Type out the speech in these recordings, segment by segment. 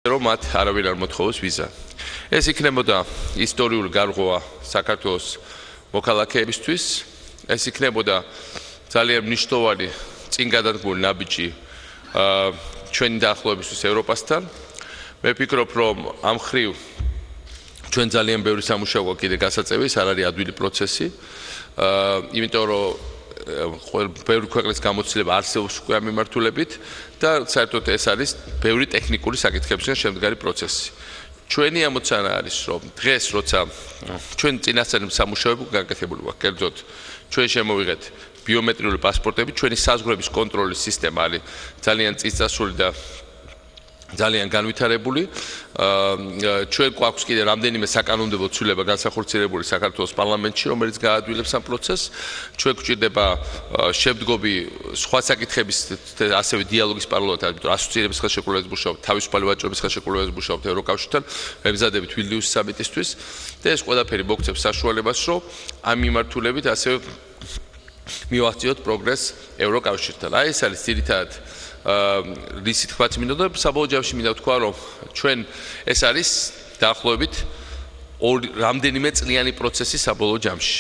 რომ მათ არავინ არ მოთხოვოს ვიზა. ეს იქნებოდა ისტორიული გარღვევა საქართველოს მოქალაქეებისთვის, ეს იქნებოდა ძალიან მნიშვნელოვანი წინ გადადგმული ნაბიჯი ჩვენი დაახლოებისთვის ევროპასთან. მე ვფიქრობ, რომ ამ ხრივ ჩვენ ძალიან ბევრი სამუშაოა კიდე გასაწევი, ეს არ არის ადვილი პროცესი, იმიტომ რომ ბევრი ქვეყნის გამოცდილება არსებობს უკვე ამ მიმართულებით და საერთოდ ეს არის ბევრი ტექნიკური საკითხებისგან შემდგარი პროცესი. ჩვენი ამოცანა არის, რომ დღეს როცა ჩვენ წინასწარი სამუშაოები გაკეთებული გვაქვს, კერძოდ ჩვენ შემოვიღეთ ბიომეტრიული პასპორტები, ჩვენი საზღვრების კონტროლის სისტემა არის ძალიან წიწასული და ძალიან განვითარებული. ჩვენ გვაქვს კიდე რამდენიმე საკანონმდებლო ცვლილება განსახორციელებული საქართველოს პარლამენტში, რომელიც გაადვილებს ამ პროცესს. ჩვენ გვჭირდება შემდგომი სხვა საკითხების ასევე დიალოგის პარალელურად, იმიტომ ასოცირების ხელშეკრულების მუშაობთ, თავისუფალი ვაჭრობის ხელშეკრულების მუშაობთ ევროკავშირთან, ემზადებით ვილნიუსის სამიტისთვის და ეს ყველაფერი მოგცემს საშუალებას, რომ ამ მიმართულებით ასევე მივახციოთ პროგრესს ევროკავშირთან. აი ეს არის ძირითადად რისი თქვაც მინდა და საბოლოო ჯამში მინდა ვთქვა, რომ ჩვენ ეს არის დაახლოებით რამდენიმე წლიანი პროცესი საბოლოო ჯამში.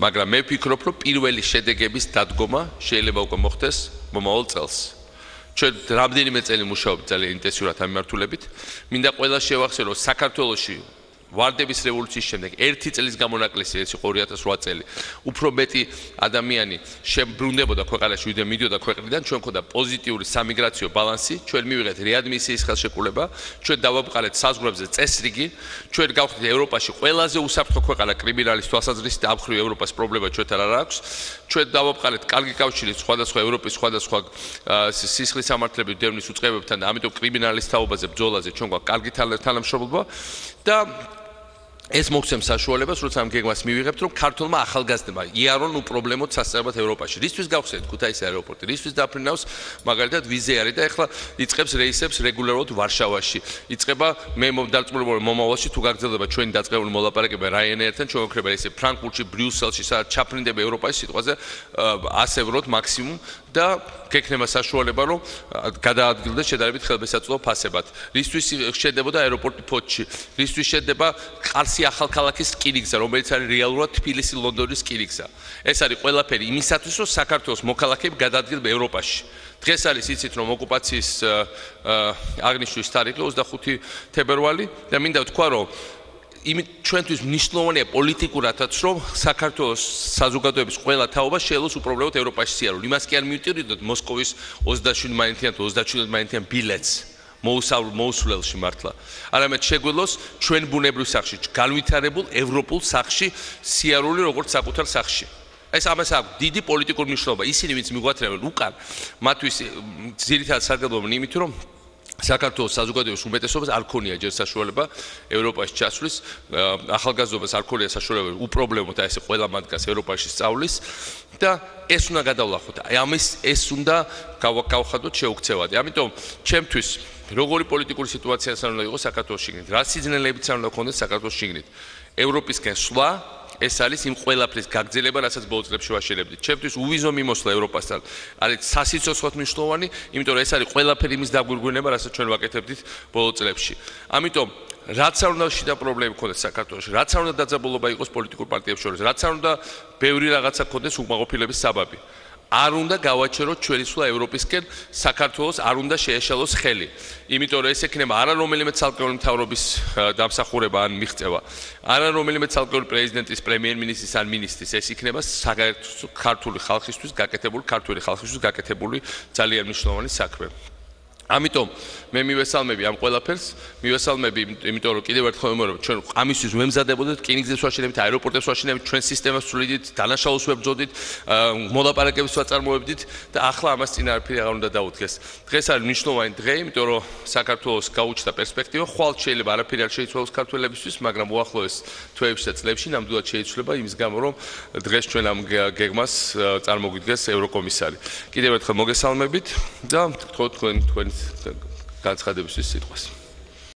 მაგრამ მე ვფიქრობ, რომ პირველი შედეგების დადგომა შეიძლება უკვე მოხდეს მომავალ წელს. ჩვენ რამდენიმე წელი მუშაობთ ძალიან ინტენსიურად ამ მიმართულებით. მინდა ყველა შევახსენო, რომ საქართველოში ვარდების რევოლუციის შემდეგ 1 წლის გამონაკლისი, ეს იყო 2008 წელი, უფრო მეტი ადამიანი შებრუნდებოდა ქვეყანაში, ვიდრე მიდიოდა ქვეყნიდან, ჩვენ მქონდა პოზიტიური სამიგრაციო ბალანსი, ჩვენ მივიღეთ რეადმისიის ხელშეკრულება, ჩვენ დავამყარეთ საზღვრებზე წესრიგი, ჩვენ გავხდით ევროპაში ყველაზე უსაფრთხო ქვეყანა კრიმინალის თვალსაზრისით, ამ ხრივ ევროპას პრობლემა ჩვენთან არ აქვს. ჩვენ დავამყარეთ კარგი კავშირი სხვადასხვა ევროპის სხვადასხვა სისხლის სამართლების დევნის უწყებებთან და ამიტომ კრიმინალის თაობაზე ბრძოლაზე ჩვენ გვაქვს კარგი თანამშრომლობა და ეს მოგცემს საშუალებას, როცა ამ გეგმას მივიღებთ, რომ ქართულმა ახალგაზრდებმა იარონ უპრობლემოდ სასწრაფოდ ევროპაში. რისთვის გავხსენეთ ქუთაისის აეროპორტი, რისთვის დაფრინავს მაგალითად ვიზეარი და ეხლა იწყებს რეისებს რეგულარულად ვარშავაში. იწყება მე დარწმუნებული მომავალში თუ გაგრძელდება ჩვენი დაწყებული მოლაპარაკება Ryanair-თან, ჩვენ ვქრება ესე ფრანკფურტში, ბრიუსელში, სადაც ჩაფრინდება ევროპაში სიტყვაზე 100 ევროთ მაქსიმუმ და გექნება საშუალება, რომ გადაადგილდეს შედარებით ხელმისაწვდომო ფასებად. რისთვის შედებოდა აეროპორტი ფოთში, რისთვის შედება ყარსი ახალქალაქის რკინიგზა, რომელიც არის რეალურად თბილისი-ლონდონის რკინიგზა. ეს არის ყველაფერი იმისათვის, რომ საქართველოს მოქალაქეები გადაადგილდება ევროპაში. დღეს არის იცით, რომ ოკუპაციის აღნიშვნის თარიღი 25 თებერვალი და მინდა ვთქვა, რომ ჩვენთვის მნიშვნელოვანია პოლიტიკურადაც, რომ საქართველოს საზოგადოების ყველა თაობა შეელოს უპრობლემოდ ევროპაში სიარული. იმას კი არ მივტირდოთ მოსკოვის 27 მაინთიან თუ 37 მაინთიან ბილეთს მოუსვლელში მართლა. არამედ შეგვიძლოს ჩვენ ბუნებრივ სახში, განვითარებულ ევროპულ სახში სიარული როგორც საკუთარ სახში. ეს ამას აქვს დიდი პოლიტიკური მნიშვნელობა. ისინი, ვინც მიგვათრევენ უკან, მათთვის ძირითადად სარგებლობენ იმით, რომ საქართველოს საზოგადოების უმეტესობას არ ქონია ჯერ საშუალება ევროპაში ჩასვლის, ახალგაზრდობას არ ქონია საშუალება უპრობლემოდ და ესე ყველა მათგანს ევროპაში სწავლის და ეს უნდა გადავლახოთ. ეს უნდა გავხადოთ შეუქცევადი. ამიტომ ჩემთვის როგორი პოლიტიკური სიტუაცია უნდა იყოს საქართველოს შიგნით, რა სიძნელებიც უნდა ქონდეს საქართველოს შიგნით. ევროპისკენ სვლა ეს არის იმ ყველაფრის გაგრძელება, რასაც ბოლო წლებში ვაშენებდით. ჩემთვის უვიზო მიმოსვლა ევროპასთან არის სასიცოცხლოდ მნიშვნელოვანი, იმიტომ რომ ეს არის ყველაფერი იმის დაგვირგვინება, რასაც ჩვენ ვაკეთებდით ბოლო წლებში. ამიტომ რაც არ უნდა შიდა პრობლემები ქონდეს საქართველოში, რაც არ უნდა დაძაბულობა იყოს პოლიტიკურ პარტიებს შორის, რაც არ უნდა ბევრი რაღაცა ქონდეს უკმაყოფილების საბაბი. არ უნდა გავაჩეროთ ჩვენი სვლა ევროპისკენ, საქართველოს არ უნდა შეეშალოს ხელი. იმიტომ რომ ეს ექნება არა რომელიმე ცალკეული მთავრობის დამსახურება ან მიღწევა, არა რომელიმე ცალკეული პრეზიდენტის, პრემიერ-მინისტრის ან მინისტრის, ეს იქნება ქართული ხალხისთვის გაკეთებული ძალიან მნიშვნელოვანი საქმე. ამიტომ მე მივესალმები ამ ყველაფერს, იმიტომ რომ კიდევ ერთხელ ვიმეორებ, ჩვენ ამისთვის ვემზადებოდით, რკინიგზებს ვაშენებთ, აეროპორტებს ვაშენებთ, ჩვენ სისტემას ვცვლიდით, დანაშაულს ვებრძოდით, მოლაპარაკებებს ვაწარმოებდით და ახლა ამას წინ არაფერი აღარ უნდა დაუდგეს. დღეს არის მნიშვნელოვანი დღე, იმიტომ რომ საქართველოს გაუჩნდა პერსპექტივა, ხვალ შეიძლება არაფერი არ შეიცვალოს ქართველებისთვის, მაგრამ უახლოეს თვეებში და წლებში ნამდვილად შეიცვლება იმის გამო, რომ დღეს ჩვენ ამ გეგმას წარმოგვიდგეს ევროკომისარი. კიდევ ერთხელ მოგესალმებით და გთხოვთ თქვენ განცხადებისთვის სიტყვას.